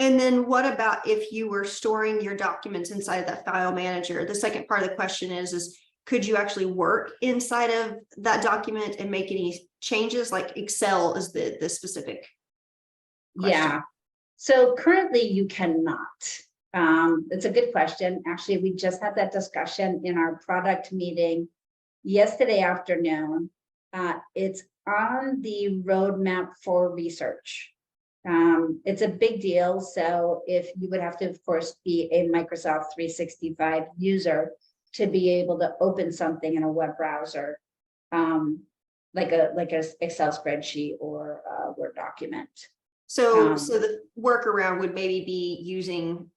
And then what about if you were storing your documents inside of that file manager? The second part of the question is could you actually work inside of that document and make any changes? Like Excel is the specific question. Yeah, so currently you cannot. It's a good question. Actually, we just had that discussion in our product meeting yesterday afternoon. It's on the roadmap for research. It's a big deal. So if you would have to, of course, be a Microsoft 365 user to be able to open something in a web browser, like a Excel spreadsheet or a Word document. So the workaround would maybe be using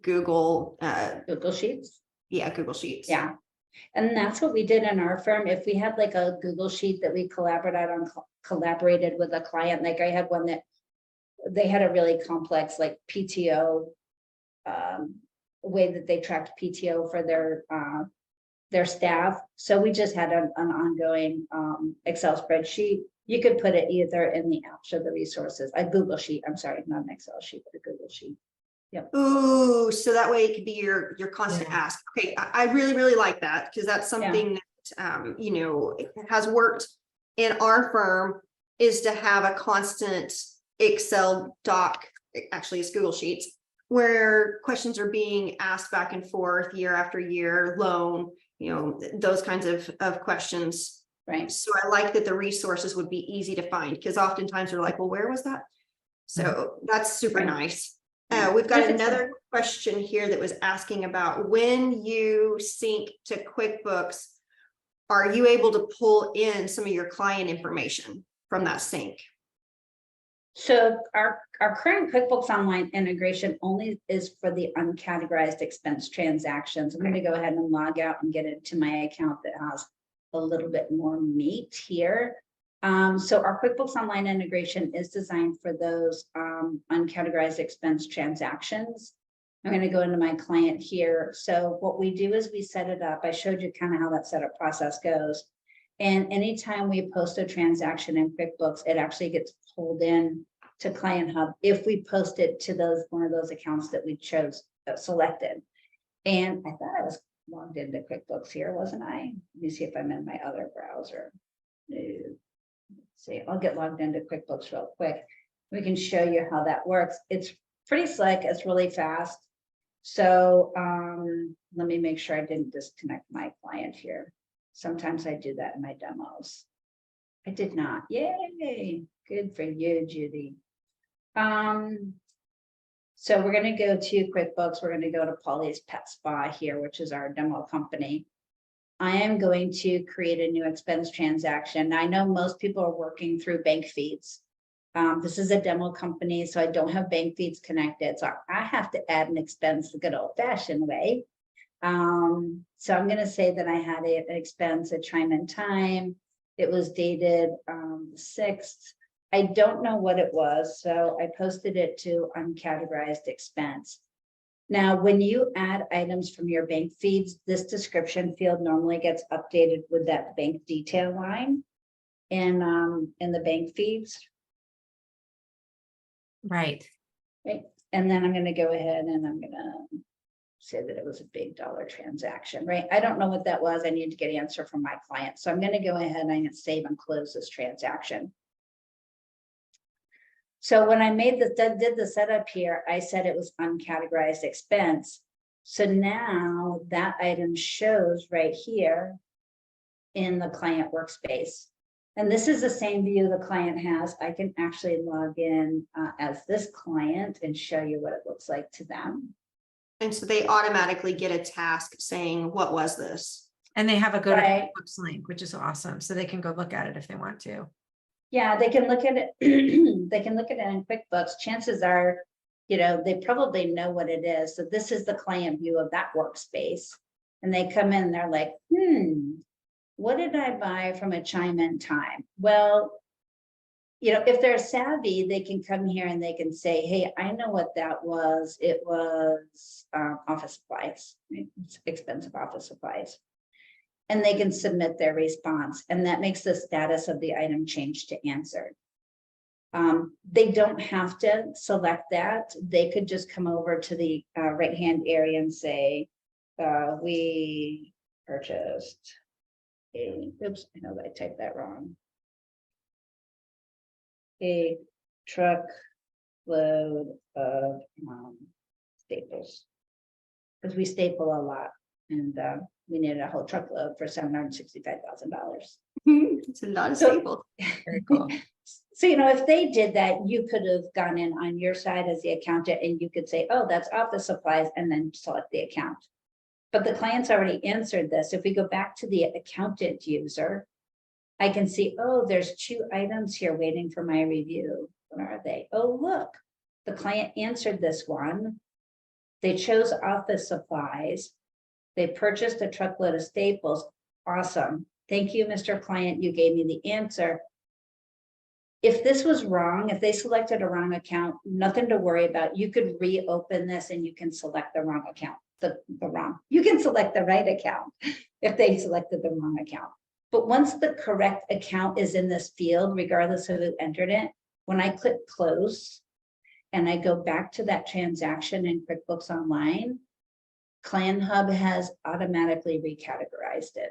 Google Sheets. Yeah, Google Sheets. Yeah. And that's what we did in our firm. If we had like a Google Sheet that we collaborated with a client, like I had one that they had a really complex like PTO way that they tracked PTO for their staff. So we just had an ongoing Excel spreadsheet. You could put it either in the apps or the resources, a Google Sheet. I'm sorry, not an Excel sheet, but a Google Sheet. Yep. Ooh, so that way it could be your constant Yeah. ask. Okay, I really, really like that because that's something that you know, has worked in our firm is to have a constant Excel doc, actually it's Google Sheets, where questions are being asked back and forth year after year, loan, you know, those kinds of questions. Right. So I like that the resources would be easy to find because oftentimes they're like, well, where was that? So that's super Right. nice. Yeah. We've got If it's another question here that was asking about when you sync to QuickBooks, are you able to pull in some of your client information from that sync? So our current QuickBooks Online integration only is for the uncategorized expense transactions. I'm going to go ahead and log out and get into my account that has a little bit more meat here. So our QuickBooks Online integration is designed for those uncategorized expense transactions. I'm going to go into my client here. So what we do is we set it up. I showed you kind of how that setup process goes. And anytime we post a transaction in QuickBooks, it actually gets pulled in to Client Hub if we post it to one of those accounts that we chose selected. And I thought I was logged into QuickBooks here, wasn't I? Let me see if I'm in my other browser. No. Let's see, I'll get logged into QuickBooks real quick. We can show you how that works. It's pretty slick. It's really fast. So let me make sure I didn't disconnect my client here. Sometimes I do that in my demos. I did not. Yay. Good for you, Judy. So we're going to go to QuickBooks. We're going to go to Polly's Pet Spa here, which is our demo company. I am going to create a new expense transaction. Now, I know most people are working through bank feeds. This is a demo company, so I don't have bank feeds connected. So I have to add an expense the good old fashioned way. So I'm going to say that I had an expense at Chime and Time. It was dated the 6th. I don't know what it was, so I posted it to uncategorized expense. Now, when you add items from your bank feeds, this description field normally gets updated with that bank detail line in the bank feeds. Right. Right. And then I'm going to go ahead and I'm going to say that it was a big dollar transaction, right? I don't know what that was. I need to get an answer from my client. So I'm going to go ahead and I'm going to save and close this transaction. So when I did the setup here, I said it was uncategorized expense. So now that item shows right here in the client workspace. And this is the same view the client has. I can actually log in as this client and show you what it looks like to them. And so they automatically get a task saying, what was this? And they have a go to Right. QuickBooks link, which is awesome. So they can go look at it if they want to. Yeah, they can look at it. They can look at it in QuickBooks. Chances are, they probably know what it is. So this is the client view of that workspace. And they come in, they're like, what did I buy from a Chime In Time? Well, if they're savvy, they can come here and they can say, hey, I know what that was. It was office supplies, right? It's expensive office supplies. And they can submit their response, and that makes the status of the item change to answered. They don't have to select that. They could just come over to the right-hand area and say, we purchased oops, I know that I typed that wrong. A truck load of staples. Because we staple a lot, and we needed a whole truckload for $765,000. It's a lot of So- staples. Very cool. So, if they did that, you could have gone in on your side as the accountant and you could say, oh, that's office supplies, and then select the account. But the client's already answered this. If we go back to the accountant user, I can see, oh, there's 2 items here waiting for my review. What are they? Oh, look, the client answered this one. They chose office supplies. They purchased a truckload of staples. Awesome. Thank you, Mr. Client. You gave me the answer. If this was wrong, if they selected a wrong account, nothing to worry about. You could reopen this and you can select the wrong account, you can select the right account if they selected the wrong account. But once the correct account is in this field, regardless of who entered it, when I click close and I go back to that transaction in QuickBooks Online, Client Hub has automatically recategorized it.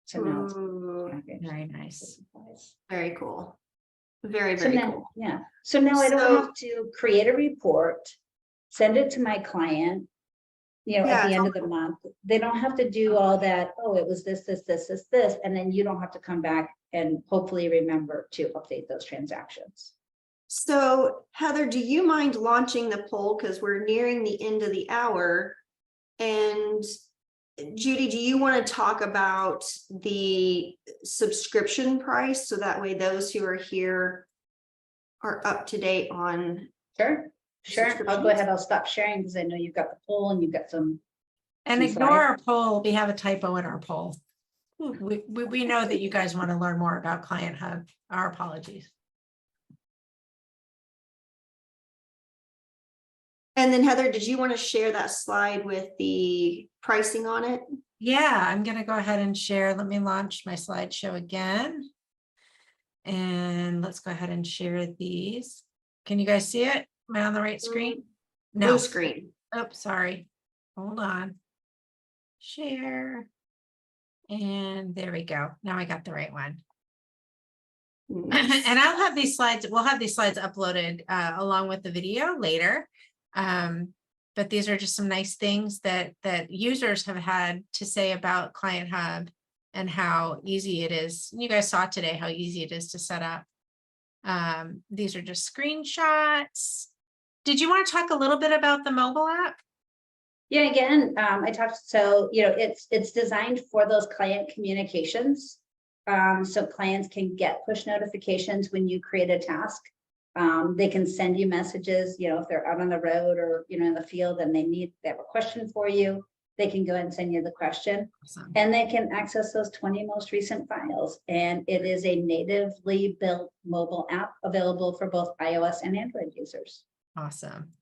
So now it's Ooh, packaged. Very nice. very cool. Very, So very now, cool. yeah. So now I don't So- have to create a report, send it to my client, Yeah, at the it's end all of the month. They don't have to do all that. Oh, it was this, and then you don't have to come back and hopefully remember to update those transactions. So Heather, do you mind launching the poll? Because we're nearing the end of the hour. And Judy, do you want to talk about the subscription price? So that way those who are here are up to date on. Sure. I'll go subscriptions? ahead. I'll stop sharing because I know you've got the poll and you've got some. And Some ignore slides. our poll. We have a typo in our poll. We know that you guys want to learn more about Client Hub. Our apologies. And then Heather, did you want to share that slide with the pricing on it? Yeah, I'm going to go ahead and share. Let me launch my slideshow again. And let's go ahead and share these. Can you guys see it? Am I on the right screen? No. Blue screen. Oh, sorry. Hold on. Share. And there we go. Now I got the right one. Nice. And I'll have these slides, we'll have these slides uploaded along with the video later. But these are just some nice things that users have had to say about Client Hub and how easy it is. You guys saw today how easy it is to set up. These are just screenshots. Did you want to talk a little bit about the mobile app? Yeah, again, I talked, so, it's designed for those client communications. So clients can get push notifications when you create a task. They can send you messages, if they're out on the road or, in the field and they have a question for you, they can go and send you the question. Awesome. And they can access those 20 most recent files. And it is a natively built mobile app available for both iOS and Android users. Awesome.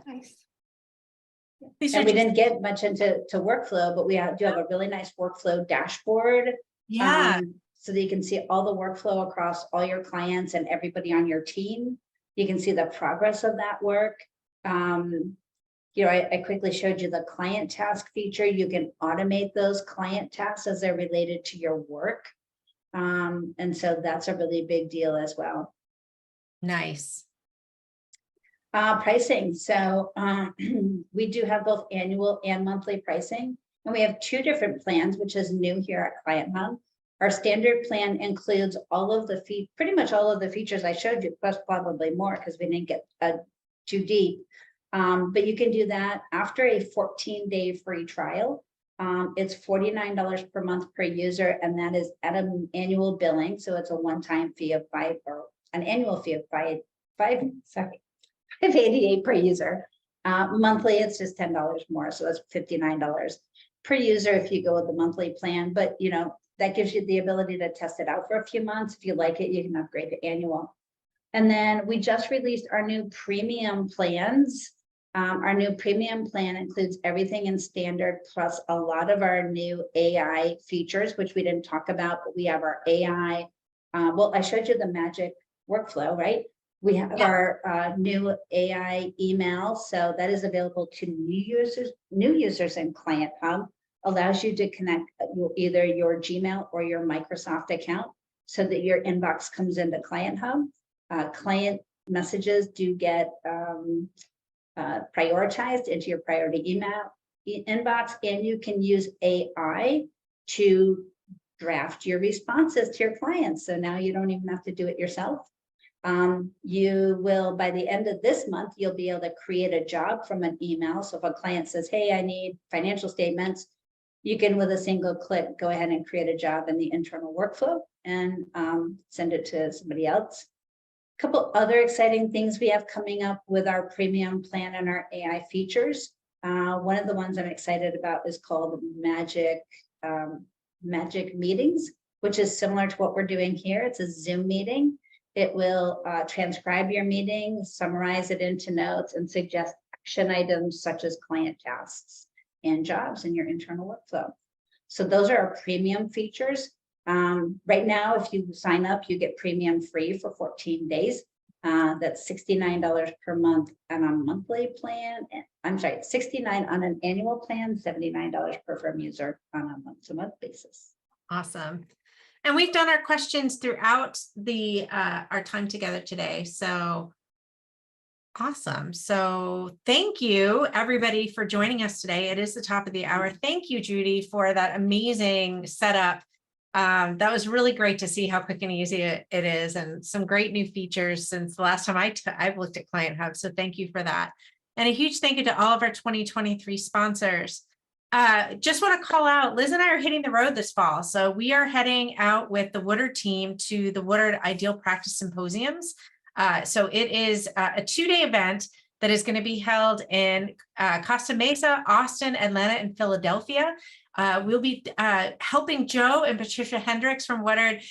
Nice. These And are we just- didn't get much into workflow, but we do have a really nice workflow dashboard. yeah, So that you can see all the workflow across all your clients and everybody on your team. You can see the progress of that work. I quickly showed you the client task feature. You can automate those client tasks as they're related to your work. And so that's a really big deal as well. nice. Pricing. So we do have both annual and monthly pricing. And we have two different plans, which is new here at Client Hub. Our standard plan includes all of the pretty much all of the features I showed you, plus probably more because we didn't get too deep. But you can do that after a 14-day free trial. It's $49 per month per user, and that is at an annual billing. So it's a one-time fee of an annual fee of $588 per user. Monthly, it's just $10 more, so that's $59 per user if you go with the monthly plan. But you know, that gives you the ability to test it out for a few months. If you like it, you can upgrade to annual. And then we just released our new premium plans. Our new premium plan includes everything in standard plus a lot of our new AI features, which we didn't talk about, but we have our AI. Well, I showed you the magic workflow, right? We have our new AI email. So that is available to new users in Client Hub, allows you to connect either your Gmail or your Microsoft account so that your inbox comes into Client Hub. Client messages do get prioritized into your priority email inbox, and you can use AI to draft your responses to your clients. So now you don't even have to do it yourself. You will, by the end of this month, you'll be able to create a job from an email. So if a client says, hey, I need financial statements, you can, with a single click, go ahead and create a job in the internal workflow and send it to somebody else. A couple other exciting things we have coming up with our premium plan and our AI features. One of the ones I'm excited about is called Magic Meetings, which is similar to what we're doing here. It's a Zoom meeting. It will transcribe your meeting, summarize it into notes, and suggest action items such as client tasks and jobs in your internal workflow. So those are our premium features. Right now, if you sign up, you get premium free for 14 days. That's $69 per month on a monthly plan. I'm sorry, $69 on an annual plan, $79 per firm user on a month-to-month basis. Awesome. And we've done our questions throughout the our time together today. So awesome. So thank you, everybody, for joining us today. It is the top of the hour. Thank you, Judy, for that amazing setup. That was really great to see how quick and easy it is, and some great new features since the last time I've looked at Client Hub. So thank you for that. And a huge thank you to all of our 2023 sponsors. Just want to call out, Liz and I are hitting the road this fall. So we are heading out with the Woodard team to the Woodard Ideal Practice Symposiums. So it is a 2-day event that is going to be held in Costa Mesa, Austin, Atlanta, and Philadelphia. We'll be helping Joe and Patricia Hendricks from Woodard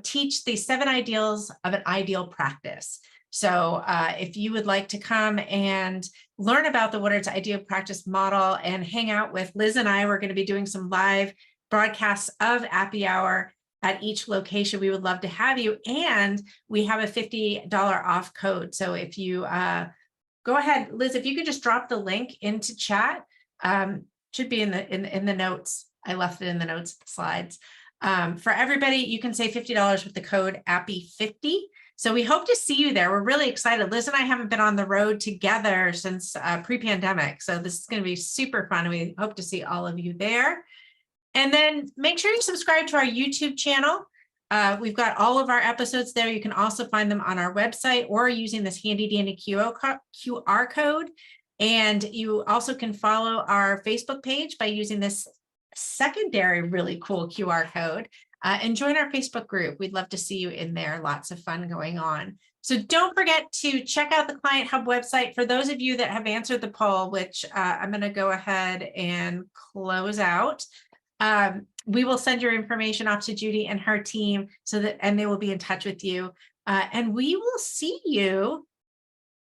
teach the 7 ideals of an ideal practice. So if you would like to come and learn about the Woodard's ideal practice model and hang out with Liz and I, we're going to be doing some live broadcasts of Appy Hour at each location. We would love to have you. And we have a $50 off code. So if you go ahead, Liz, if you could just drop the link into chat, should be in the notes. I left it in the notes slides. For everybody, you can save $50 with the code APPY50. So we hope to see you there. We're really excited. Liz and I haven't been on the road together since pre-pandemic. So this is going to be super fun. And we hope to see all of you there. And then make sure you subscribe to our YouTube channel. We've got all of our episodes there. You can also find them on our website or using this handy dandy QR code. And you also can follow our Facebook page by using this secondary really cool QR code and join our Facebook group. We'd love to see you in there. Lots of fun going on. So don't forget to check out the Client Hub website. For those of you that have answered the poll, which I'm going to go ahead and close out. We will send your information off to Judy and her team and they will be in touch with you. And we will see you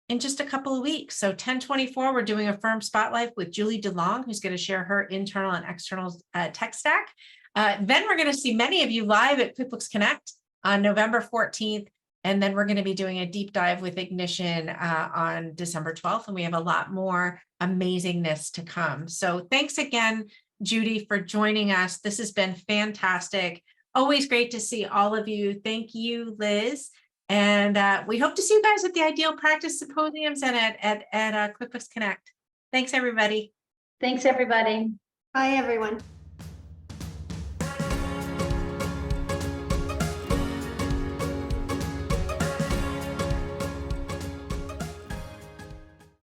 in just a couple of weeks. So 10/24, we're doing a firm spotlight with Julie DeLong, who's going to share her internal and external tech stack. Then we're going to see many of you live at QuickBooks Connect on November 14th. And then we're going to be doing a deep dive with Ignition on December 12th. And we have a lot more amazingness to come. So thanks again, Judy, for joining us. This has been fantastic. Always great to see all of you. Thank you, Liz. And we hope to see you guys at the Ideal Practice Symposiums and at QuickBooks Connect. Thanks, everybody. Thanks, everybody. Bye, everyone.